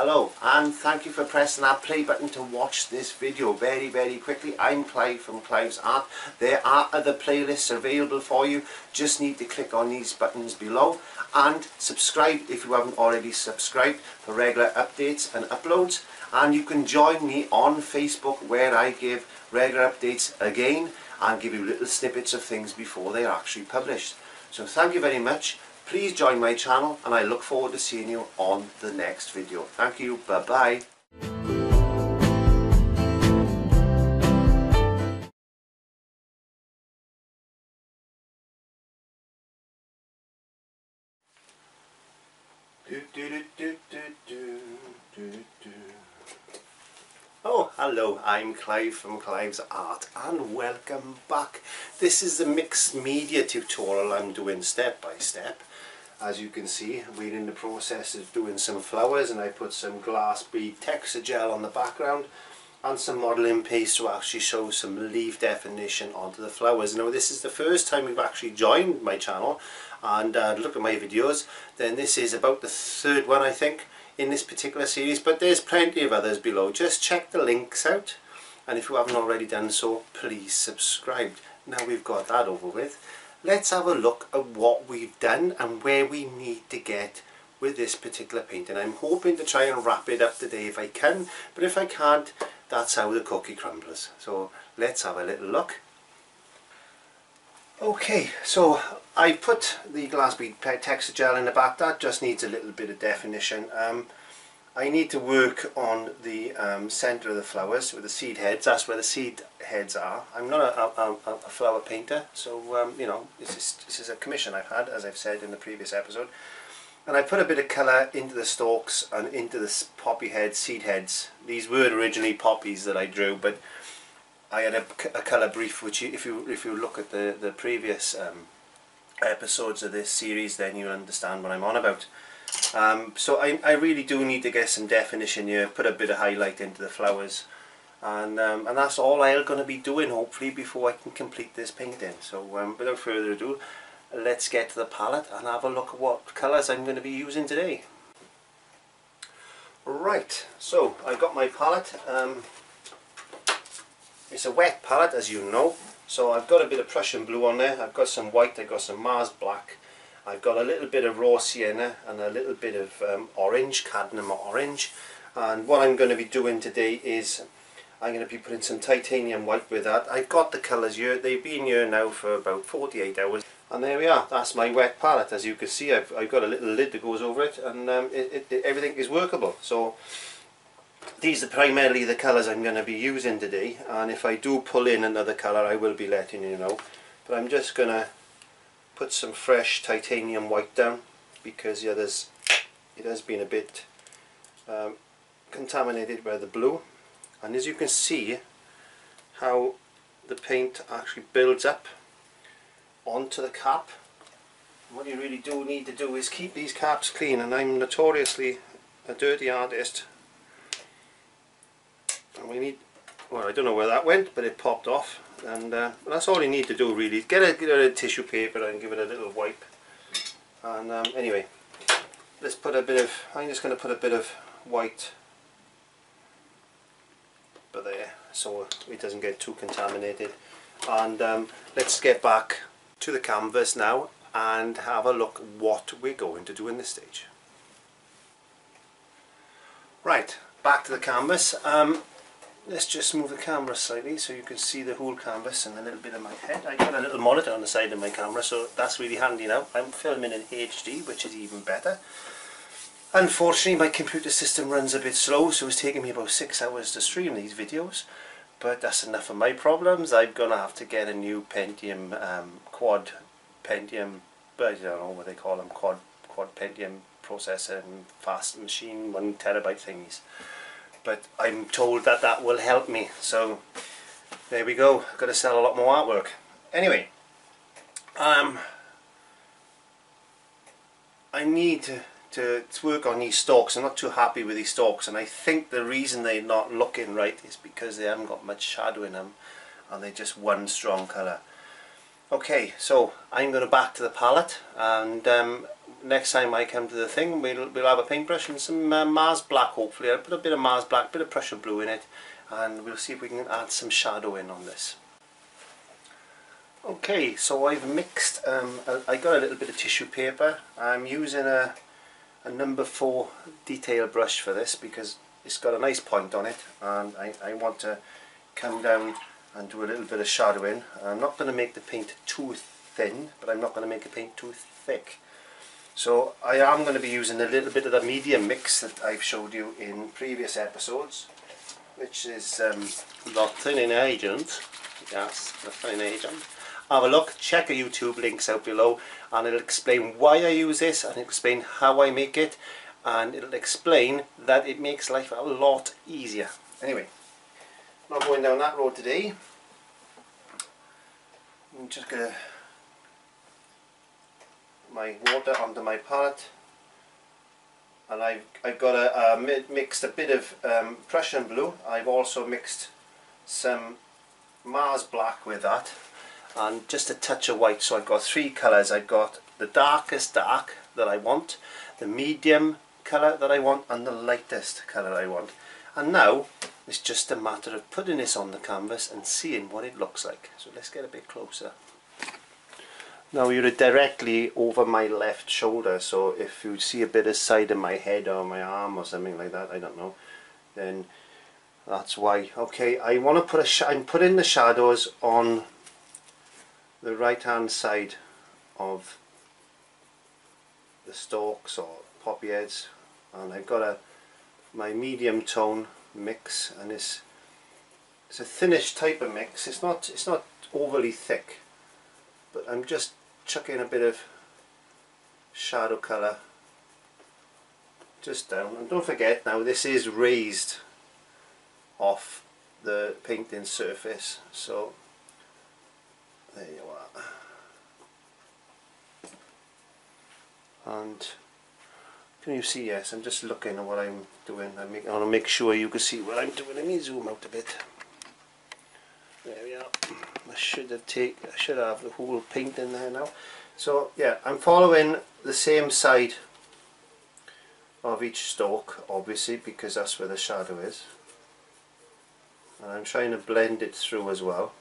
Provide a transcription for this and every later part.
Hello, and thank you for pressing that play button to watch this video very quickly. I'm Clive from Clive's Art. There are other playlists available for you. Just need to click on these buttons below and subscribe if you haven't already subscribed for regular updates and uploads. And you can join me on Facebook where I give regular updates again and give you little snippets of things before they are actually published. So thank you very much. Please join my channel and I look forward to seeing you on the next video. Thank you. Bye bye. Oh, hello, I'm Clive from Clive's Art and welcome back. This is the mixed media tutorial I'm doing step by step. As you can see, we're in the process of doing some flowers, and I put some glass bead texture gel on the background and some modelling paste to actually show some leaf definition onto the flowers. Now this is the first time you've actually joined my channel and look at my videos, then this is about the third one I think in this particular series, but there's plenty of others below. Just check the links out, and if you haven't already done so, please subscribe. Now we've got that over with, let's have a look at what we've done and where we need to get with this particular painting. I'm hoping to try and wrap it up today if I can, but if I can't, that's how the cookie crumbles. So let's have a little look. Okay, so I put the glass bead texture gel in the back. That just needs a little bit of definition. I need to work on the centre of the flowers with the seed heads. That's where the seed heads are. I'm not a flower painter, so you know, this is a commission I've had, as I've said in the previous episode. And I put a bit of colour into the stalks and into the poppy heads, seed heads. These were originally poppies that I drew, but I had a colour brief, which if you look at the previous episodes of this series, then you'll understand what I'm on about. So I really do need to get some definition here, put a bit of highlight into the flowers, and that's all I'm going to be doing hopefully before I can complete this painting. So without further ado, let's get to the palette and have a look at what colours I'm going to be using today. Right, so I got my palette. It's a wet palette, as you know, so I've got a bit of Prussian blue on there, I've got some white, I've got some Mars black, I've got a little bit of raw sienna and a little bit of orange, cadmium orange. And what I'm going to be doing today is I'm going to be putting some titanium white with that. I've got the colours here, they've been here now for about 48 hours. And there we are, that's my wet palette. As you can see, I've got a little lid that goes over it, and everything is workable. So these are primarily the colours I'm going to be using today, and if I do pull in another colour I will be letting you know. But I'm just going to put some fresh titanium white down because it has been a bit contaminated by the blue. And as you can see how the paint actually builds up onto the cap. What you really do need to do is keep these caps clean, and I'm notoriously a dirty artist. And we need, well, I don't know where that went, but it popped off, and that's all you need to do really. Get a tissue paper and give it a little wipe. And anyway, let's put a bit of, I'm just going to put a bit of white there so it doesn't get too contaminated. And let's get back to the canvas now and have a look what we're going to do in this stage. Right, back to the canvas. Let's just move the camera slightly so you can see the whole canvas and a little bit of my head. I got a little monitor on the side of my camera, so that's really handy now. I'm filming in HD, which is even better. Unfortunately, my computer system runs a bit slow, so it's taking me about 6 hours to stream these videos. But that's enough of my problems. I'm going to have to get a new Pentium, quad Pentium, I don't know what they call them, quad Pentium processor and fast machine, 1 terabyte thingies. But I'm told that that will help me, so there we go. I've got to sell a lot more artwork. Anyway, I need to work on these stalks. I'm not too happy with these stalks, and I think the reason they're not looking right is because they haven't got much shadow in them and they're just one strong colour. Okay, so I'm going to back to the palette, and next time I come to the thing, we'll have a paintbrush and some Mars Black. Hopefully I'll put a bit of Mars Black, a bit of Prussian blue in it, and we'll see if we can add some shadow in on this. Okay, so I've mixed, I got a little bit of tissue paper. I'm using a number 4 detail brush for this because it's got a nice point on it, and I want to come down and do a little bit of shadowing. I'm not going to make the paint too thin, but I'm not going to make the paint too thick. So I am going to be using a little bit of the medium mix that I've showed you in previous episodes, which is the thinning agent. Yes, the thinning agent. Have a look, check the YouTube links out below, and it'll explain why I use this, and it'll explain how I make it, and it'll explain that it makes life a lot easier. Anyway, not going down that road today. I'm just going to my water onto my palette, and I've got mixed a bit of Prussian blue. I've also mixed some Mars Black with that, and just a touch of white. So I've got 3 colours. I've got the darkest dark that I want, the medium colour that I want, and the lightest colour I want. And now it's just a matter of putting this on the canvas and seeing what it looks like. So let's get a bit closer. Now you're directly over my left shoulder, so if you see a bit of side of my head or my arm or something like that, I don't know, then that's why. Okay, I want to put I'm putting the shadows on the right hand side of the stalks or poppy heads, and I've got my medium tone mix, and it's a thinnish type of mix. It's not overly thick, but I'm just chucking a bit of shadow colour just down. And don't forget, now this is raised off the painting surface, so there you are. And can you see? Yes, I'm just looking at what I'm doing. I want to make sure you can see what I'm doing. Let me zoom out a bit. There we are. I should have the whole paint in there now. So yeah, I'm following the same side of each stalk, obviously, because that's where the shadow is, and I'm trying to blend it through as well.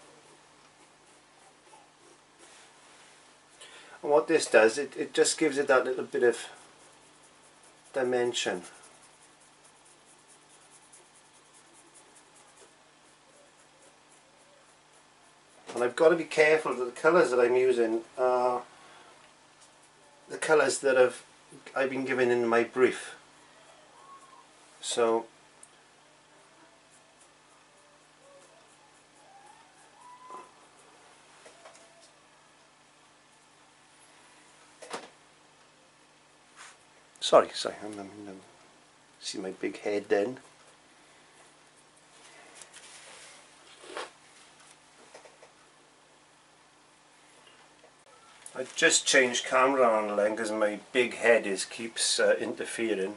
And what this does, it just gives it that little bit of dimension. And I've got to be careful that the colours that I'm using are the colours that I've been given in my brief. So sorry, I'm see my big head then. I just changed camera angle then because my big head keeps interfering.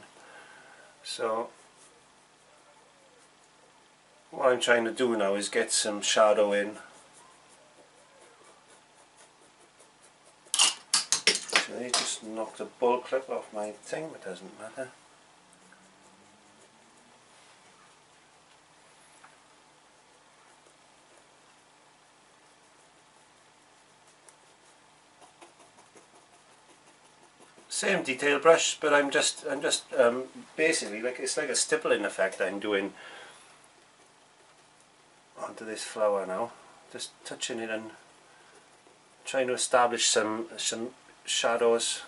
So what I'm trying to do now is get some shadow in. So I just knocked the bull clip off my thing, but it doesn't matter. Same detail brush, but I'm just basically it's like a stippling effect I'm doing onto this flower now. Just touching it and trying to establish some shadows.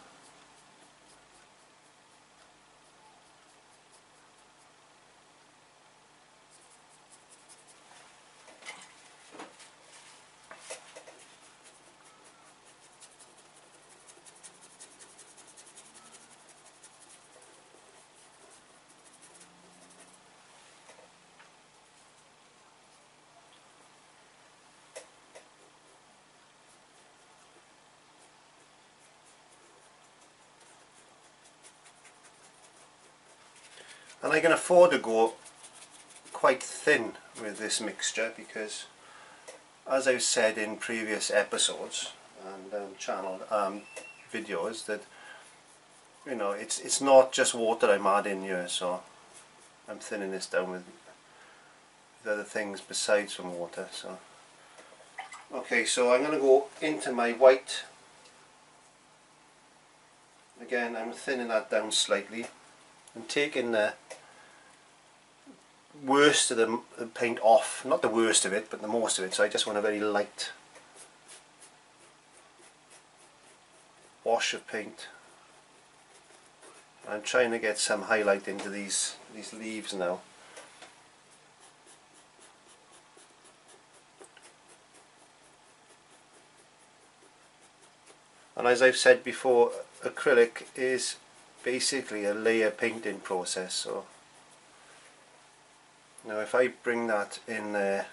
And I can afford to go quite thin with this mixture because, as I've said in previous episodes and channel videos, that you know, it's not just water I'm adding here, so I'm thinning this down with other things besides from water. So okay, so I'm going to go into my white. Again, I'm thinning that down slightly. I'm taking the worst of the paint off, not the worst of it, but the most of it, so I just want a very light wash of paint. I'm trying to get some highlight into these leaves now. And as I've said before, acrylic is basically a layer painting process. So now if I bring that in there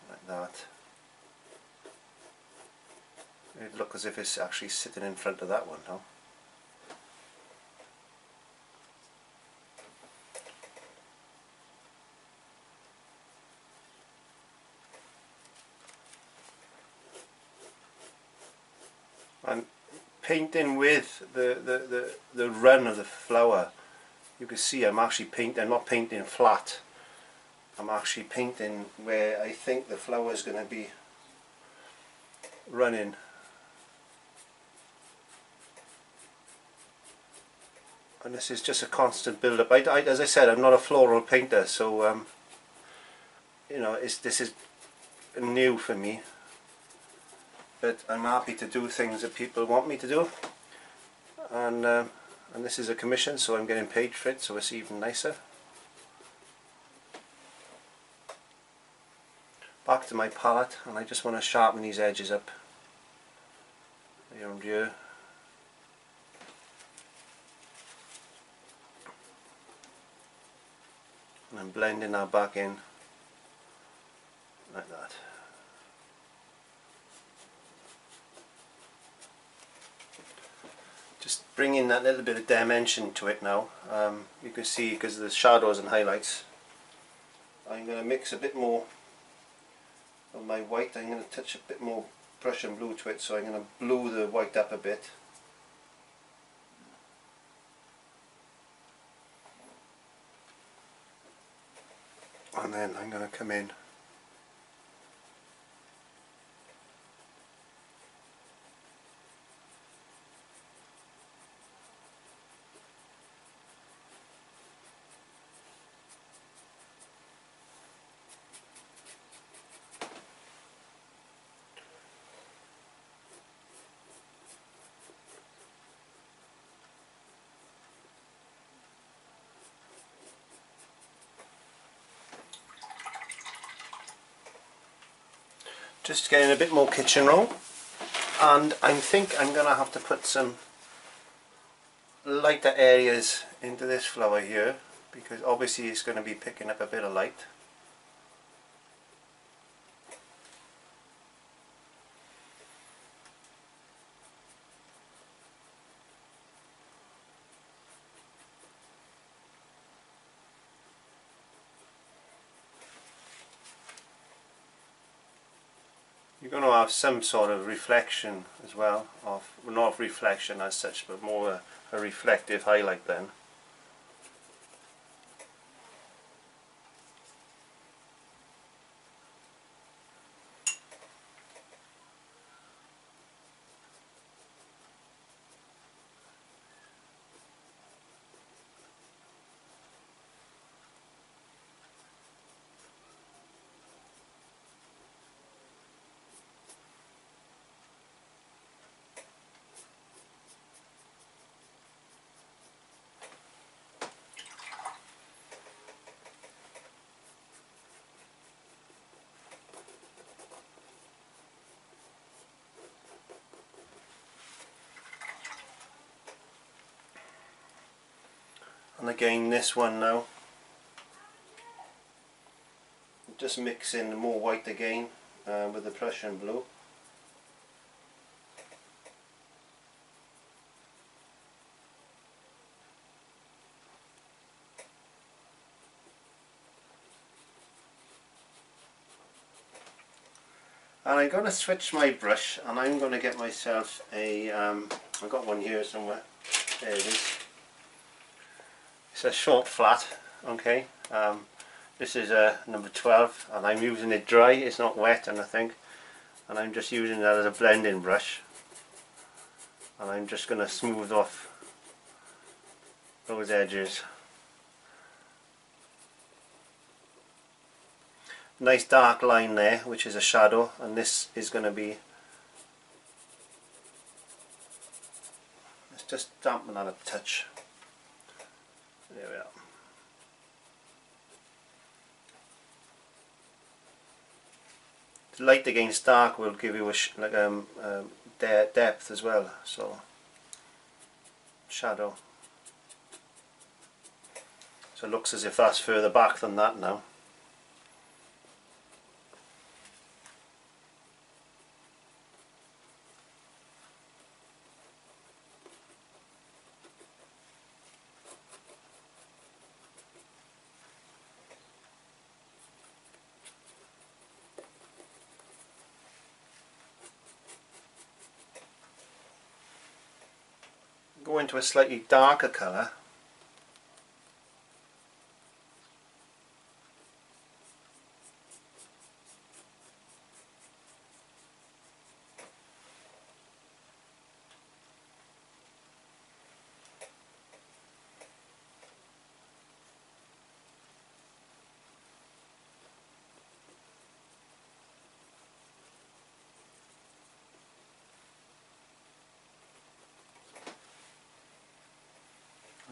like that, it'd look as if it's actually sitting in front of that one now. I'm painting with the run of the flower. You can see I'm actually painting, I'm not painting flat. I'm actually painting where I think the flower is going to be running. And this is just a constant build up. As I said, I'm not a floral painter, so you know, this is new for me. But I'm happy to do things that people want me to do, and this is a commission, so I'm getting paid for it, so it's even nicer. Back to my palette, and I just want to sharpen these edges up around here. And I'm blending that back in like that. Just bringing that little bit of dimension to it now. You can see, because of the shadows and highlights, I'm going to mix a bit more of my white. I'm going to touch a bit more Prussian blue to it, so I'm going to blue the white up a bit. And then I'm going to come in just getting a bit more kitchen roll, and I think I'm going to have to put some lighter areas into this flower here, because obviously it's going to be picking up a bit of light. You're going to have some sort of reflection as well, well, not reflection as such, but more a reflective highlight then. And again, this one now, just mix in more white again with the Prussian blue. And I'm going to switch my brush, and I'm going to get myself a, I've got one here somewhere, there it is. It's a short flat, okay. This is a number 12 and I'm using it dry, it's not wet and I think, and I'm just using that as a blending brush, and I'm just going to smooth off those edges. Nice dark line there, which is a shadow, and this is going to be, let's just dampen that a touch. There we are. Light against dark will give you a depth as well, so shadow. So it looks as if that's further back than that now. Go into a slightly darker colour.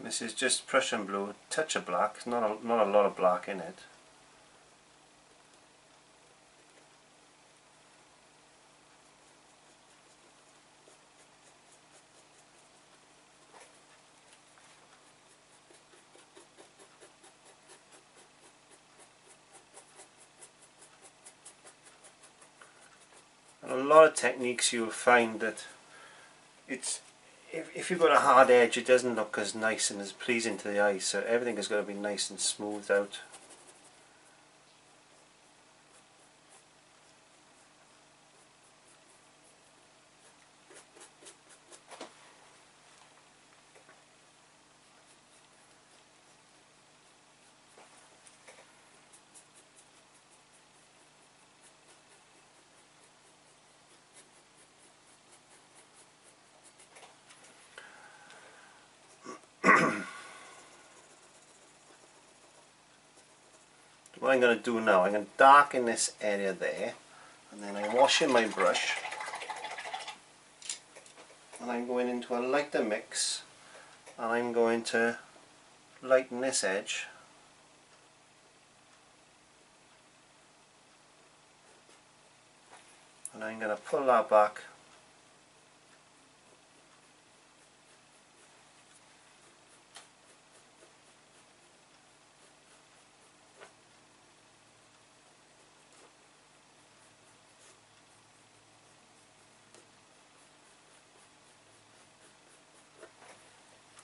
This is just Prussian blue, touch of black, not a lot of black in it. And a lot of techniques you'll find that it's, if you've got a hard edge, it doesn't look as nice and as pleasing to the eye, so everything has got to be nice and smoothed out. What I'm going to do now, I'm going to darken this area there, and then I'm washing my brush, and I'm going into a lighter mix, and I'm going to lighten this edge. And I'm going to pull that back.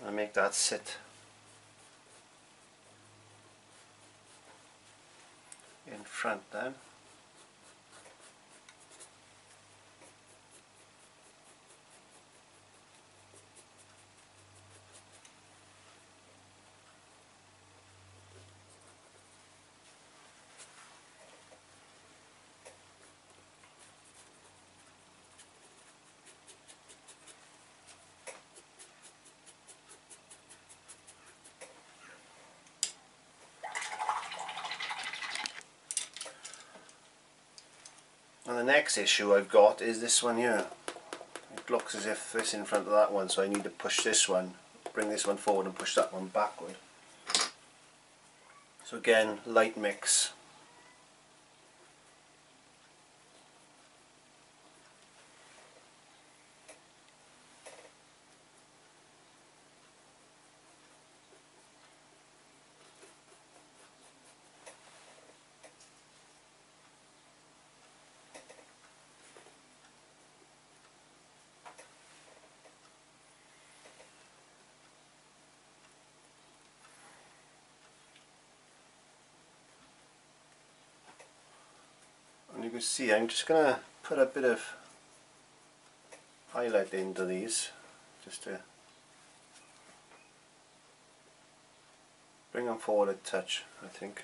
And make that sit in front then. And the next issue I've got is this one here. It looks as if it's in front of that one, so I need to push this one, bring this one forward and push that one backward. So again, light mix. And you can see I'm just going to put a bit of highlight into these, just to bring them forward a touch, I think.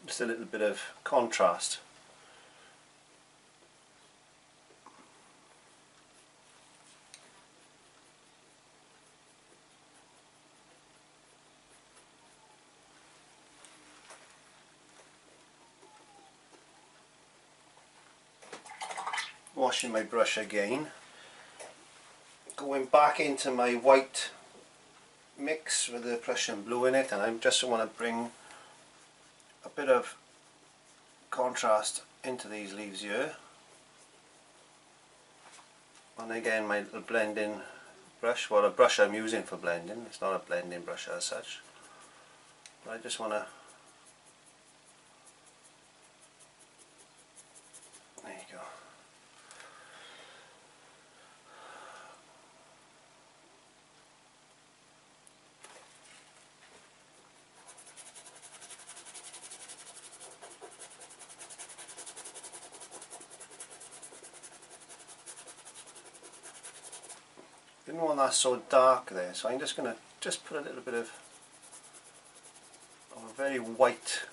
Just a little bit of contrast. Washing my brush again, going back into my white mix with the Prussian blue in it, and I just want to bring a bit of contrast into these leaves here. And again, my little blending brush, well, a brush I'm using for blending, it's not a blending brush as such, but I just want to, there you go. Didn't want that so dark there, so I'm just going to put a little bit of a very white,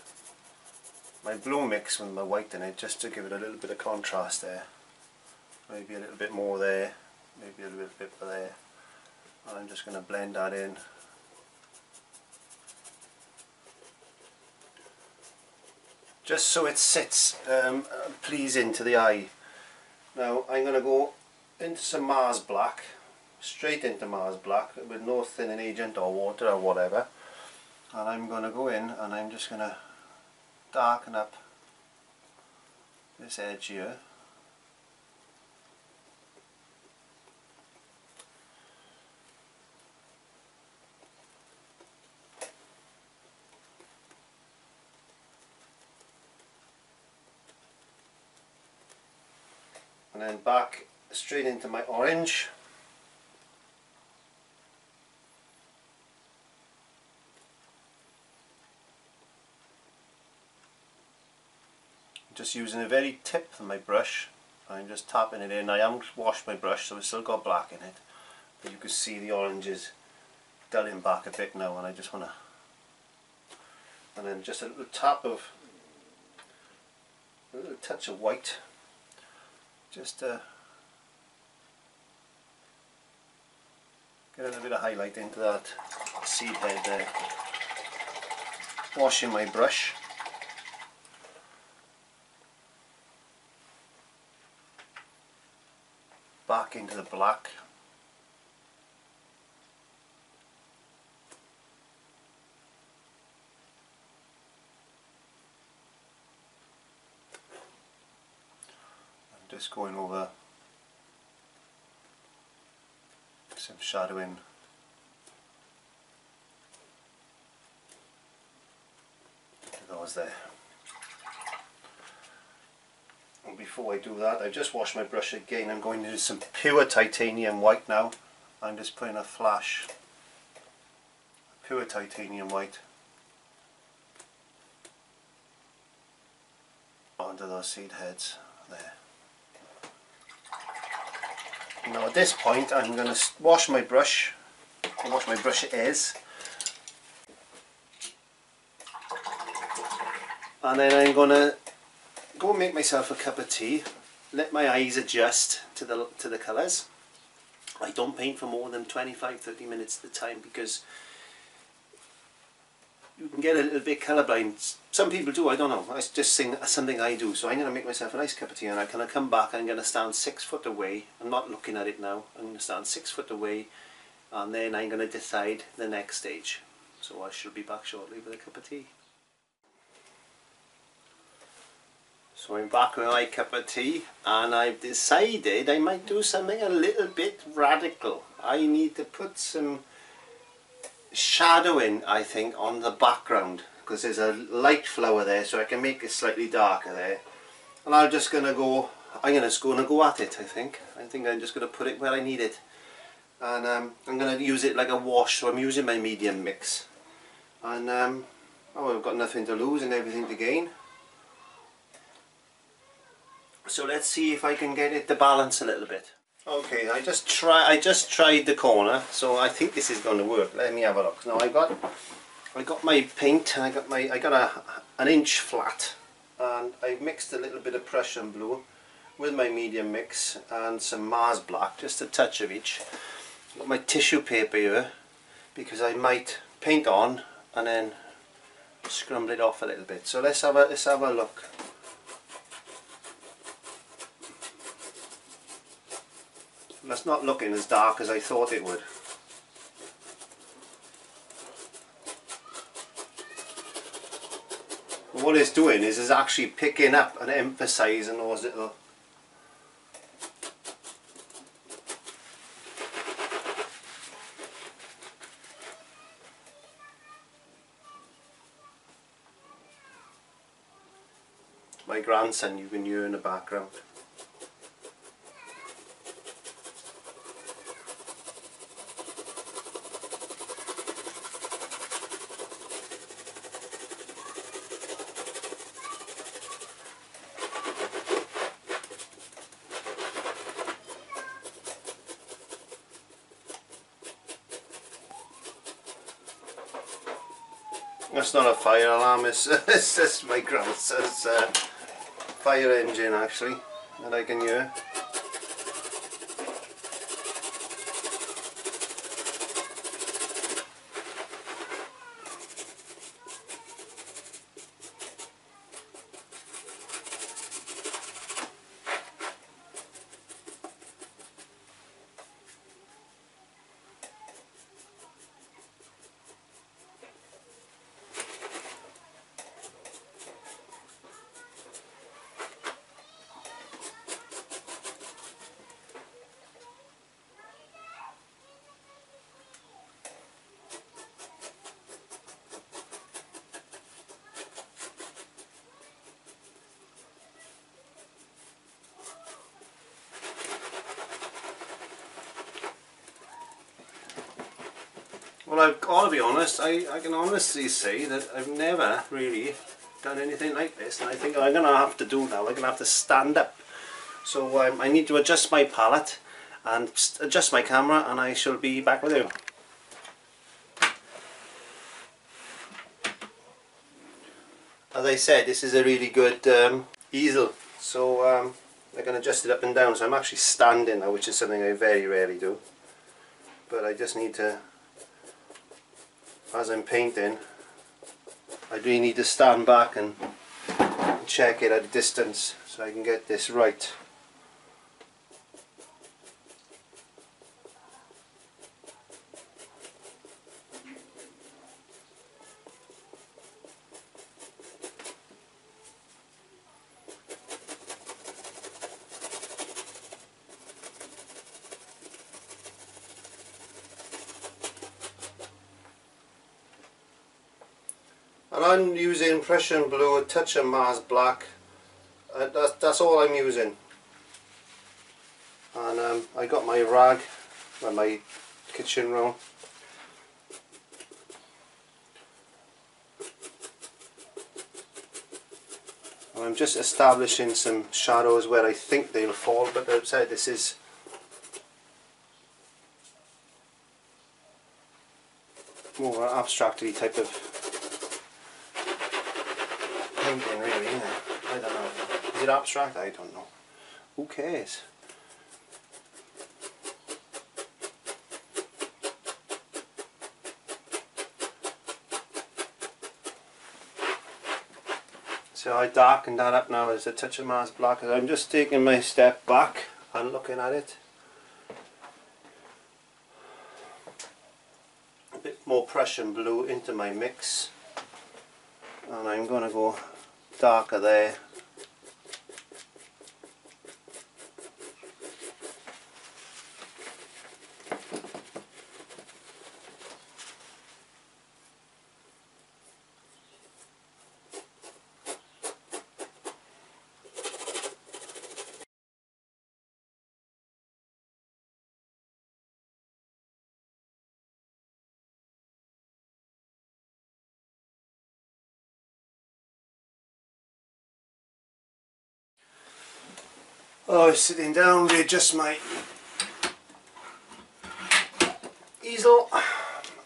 my blue mix with my white in it, just to give it a little bit of contrast there. Maybe a little bit more there, maybe a little bit there, and I'm just going to blend that in. Just so it sits pleasing to the eye. Now I'm going to go into some Mars Black, straight into Mars Black with no thinning agent or water or whatever, and I'm going to go in and I'm just going to darken up this edge here. And then back straight into my orange. Just using the very tip of my brush, I'm just tapping it in. I haven't washed my brush, so it's still got black in it, but you can see the orange is dulling back a bit now, and I just want to, and then just a little tap of, a little touch of white, just to get a little bit of highlight into that seed head there. Washing my brush. Back into the black. I'm just going over some shadowing. Those there. And before I do that, I just washed my brush again. I'm going to do some pure titanium white now. I'm just putting a flash of pure titanium white onto those seed heads there. Now at this point I'm going to wash my brush, wash my brush is, and then I'm going to go make myself a cup of tea, let my eyes adjust to the colours. I don't paint for more than 25-30 minutes at a time because you can get a little bit colourblind. Some people do, I don't know, it's just something I do. So I'm going to make myself a nice cup of tea, and I'm going to come back, I'm going to stand 6 foot away. I'm not looking at it now, I'm going to stand 6 foot away, and then I'm going to decide the next stage. So I shall be back shortly with a cup of tea. So I'm back with my cup of tea, and I've decided I might do something a little bit radical. I need to put some shadowing, I think, on the background, because there's a light flower there, so I can make it slightly darker there. And I'm just going to go, I'm just going to go at it, I think. I'm just going to put it where I need it. And I'm going to use it like a wash, so I'm using my medium mix. and oh, I've got nothing to lose and everything to gain. So let's see if I can get it to balance a little bit. Okay, I just tried the corner, so I think this is going to work. Let me have a look. Now I got my paint, and I got an inch flat, and I mixed a little bit of Prussian blue with my medium mix and some Mars black, just a touch of each. Got my tissue paper here because I might paint on and then scrumble it off a little bit. So let's have a look. That's not looking as dark as I thought it would. But what it's doing is actually picking up and emphasising those little my grandson you can hear in the background. That's not a fire alarm, it's just my grandson's fire engine actually that I can hear. Well, I've got to be honest, I can honestly say that I've never really done anything like this, and I think I'm going to have to do now. I'm going to have to stand up. So I need to adjust my palette and adjust my camera, and I shall be back with you. As I said, this is a really good easel, so I can adjust it up and down. So I'm actually standing now, which is something I very rarely do. But I just need to, as I'm painting, I do need to stand back and check it at a distance so I can get this right. And I'm using Prussian blue, a touch of Mars black. That's all I'm using. And I got my rag and my kitchen roll. And I'm just establishing some shadows where I think they'll fall, but as I said, this is more an abstractly type of painting, really, isn't it? I don't know. Is it abstract? I don't know. Who cares? So I darkened that up now as a touch of Mars black. I'm just taking my step back and looking at it. A bit more Prussian blue into my mix. And I'm going to go darker there. Oh, sitting down to adjust my easel,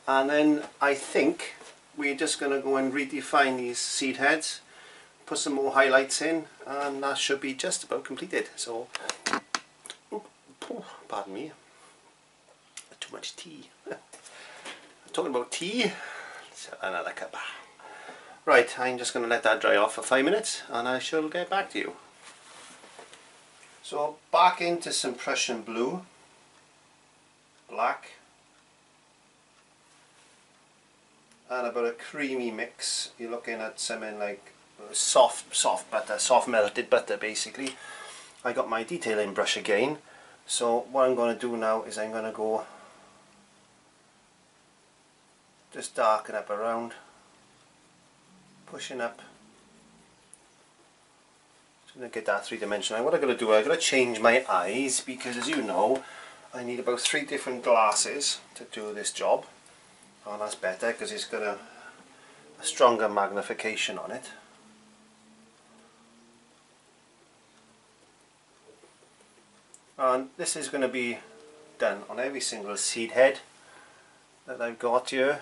and then I think we're just going to go and redefine these seed heads, put some more highlights in, and that should be just about completed. So, pardon me, too much tea. Talking about tea, let's have another cup. Right, I'm just going to let that dry off for 5 minutes and I shall get back to you. So back into some Prussian blue, black, and about a creamy mix. You're looking at something like soft butter, soft melted butter basically. I got my detailing brush again, so what I'm going to do now is I'm going to go just darken up around, pushing up. I'm going to get that three-dimensional. What I'm going to do, I'm going to change my eyes because, as you know, I need about 3 different glasses to do this job. And that's better because it's got a stronger magnification on it. And this is going to be done on every single seed head that I've got here.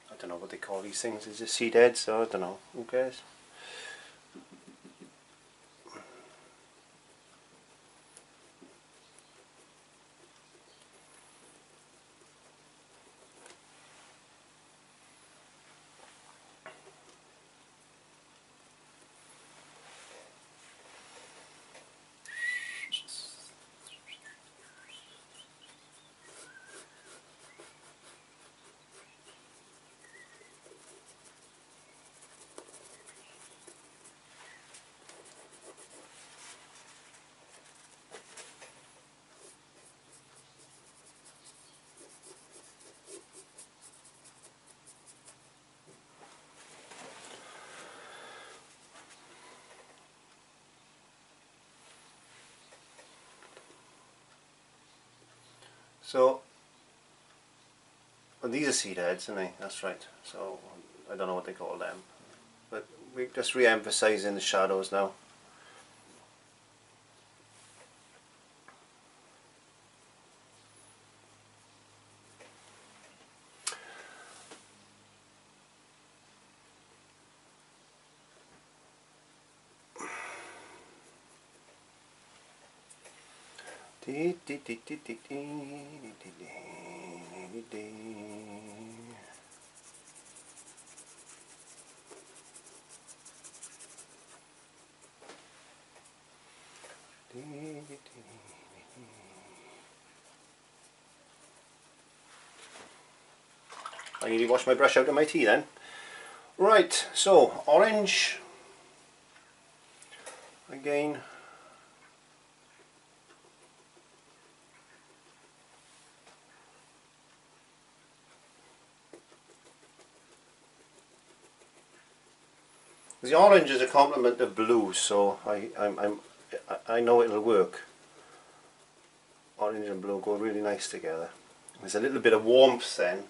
I don't know what they call these things. Is it seed heads? So I don't know. Who cares? So, well, these are seed heads, aren't they? That's right. So, I don't know what they call them. But we're just re-emphasising the shadows now. I need to wash my brush out of my tea then. Right, so orange again. The orange is a complement of blue, so I know it'll work. Orange and blue go really nice together. There's a little bit of warmth then,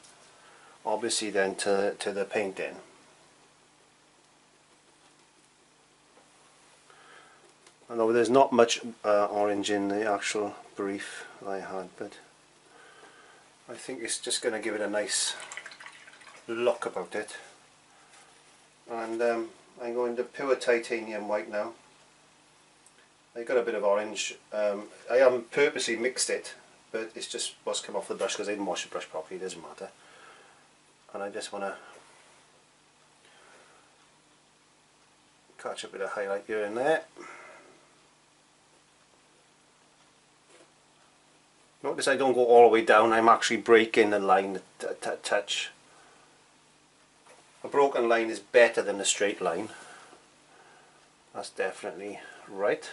obviously then to the painting. I know there's not much orange in the actual brief I had, but I think it's just going to give it a nice look about it. And I'm going to pure titanium white now. I got a bit of orange. I haven't purposely mixed it, but it's just what's come off the brush because I didn't wash the brush properly. It doesn't matter. And I just want to catch a bit of highlight here and there. Notice I don't go all the way down. I'm actually breaking the line a touch. A broken line is better than a straight line. That's definitely right.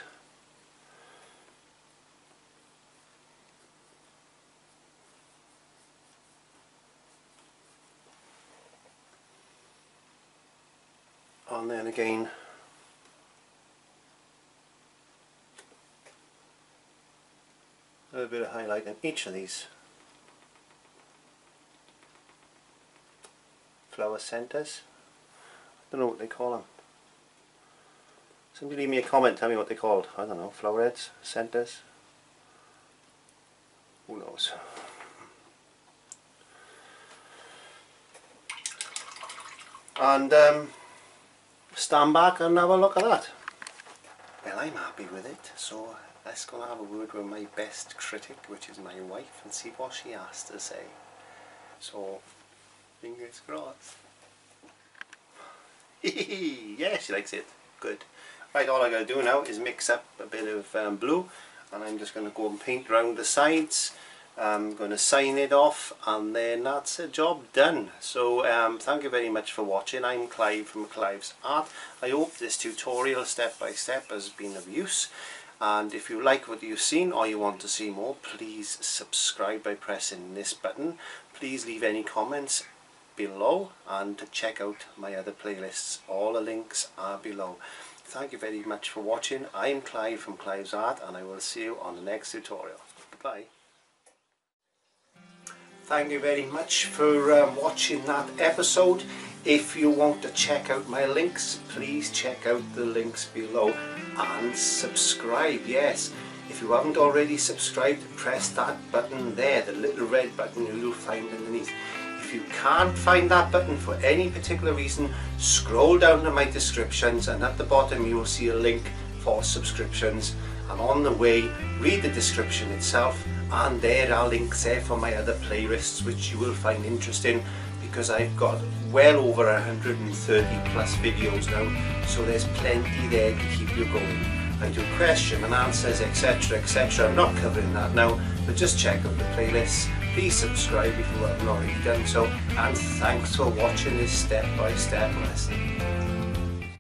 And then again, a little bit of highlight in each of these. flower centres. I don't know what they call them. Somebody leave me a comment, tell me what they're called. I don't know, flower heads, centres. Who knows? And stand back and have a look at that. Well, I'm happy with it, so let's go and have a word with my best critic, which is my wife, and see what she has to say. So, fingers crossed. Yeah, she likes it. Good. Right, all I got to do now is mix up a bit of blue, and I'm just going to go and paint around the sides. I'm going to sign it off, and then that's a job done. So thank you very much for watching. I'm Clive from Clive's Art. I hope this tutorial step by step has been of use, and if you like what you've seen or you want to see more, please subscribe by pressing this button. Please leave any comments below, and to check out my other playlists. All the links are below. Thank you very much for watching. I'm Clive from Clive's Art, and I will see you on the next tutorial. Bye. Thank you very much for watching that episode. If you want to check out my links, please check out the links below and subscribe. Yes, if you haven't already subscribed, press that button there, the little red button you'll find underneath. If you can't find that button for any particular reason, scroll down to my descriptions, and at the bottom you will see a link for subscriptions. And on the way, read the description itself, and there are links there for my other playlists, which you will find interesting, because I've got well over 130 plus videos now, so there's plenty there to keep you going. I do question and answers, etc, etc. I'm not covering that now, but just check out the playlists. Please subscribe if you haven't already done so, and thanks for watching this step-by-step lesson.